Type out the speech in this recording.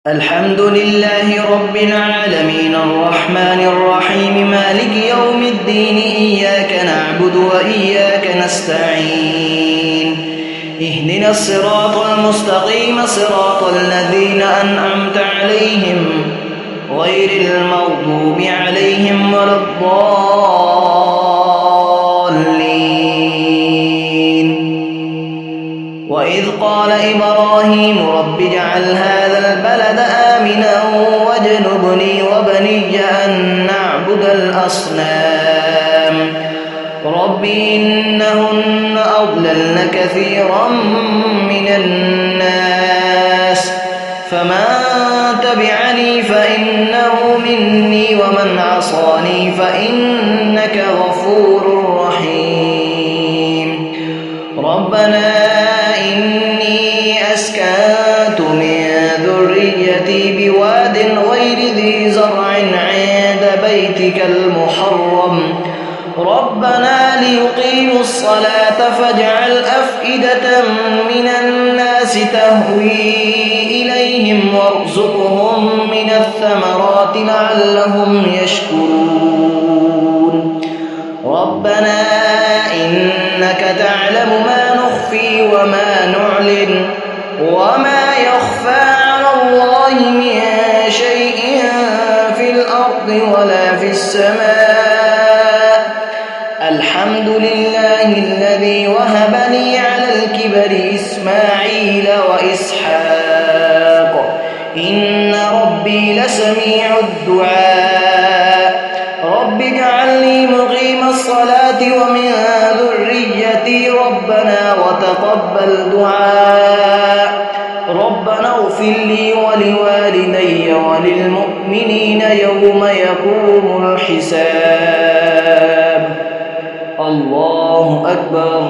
الحمد لله رب العالمين الرحمن الرحيم مالك يوم الدين إياك نعبد وإياك نستعين اهدنا الصراط المستقيم صراط الذين أنعمت عليهم غير المغضوب عليهم ولا الضالين. وإذ قال إبراهيم رب اجعل هذا البلد آمنا واجنبني وبني أن نعبد الأصنام رب إنهن أضللن كثيرا من الناس فمن تبعني فإنه مني ومن عصاني فإنك غفور رحيم. ربنا إني أسكنت من ذريتي بواد غير ذي زرع عند بيتك المحرم ربنا ليقيموا الصلاة فاجعل أفئدة من الناس تهوي إليهم وارزقهم من الثمرات لعلهم يشكرون. ربنا إنك تعلم ما نخفي وما نعلن وما يخفى على الله من شيء في الأرض ولا في السماء. الحمد لله الذي وهب لي على الكبر إسماعيل وإسحاق إن ربي لسميع الدعاء. رب اجعلني مقيم الصلاة ومن ذريتي ربنا وتقبل دعاء. ربنا اغفر لي ولوالدي وللمؤمنين يوم يقوم الحساب. الله أكبر.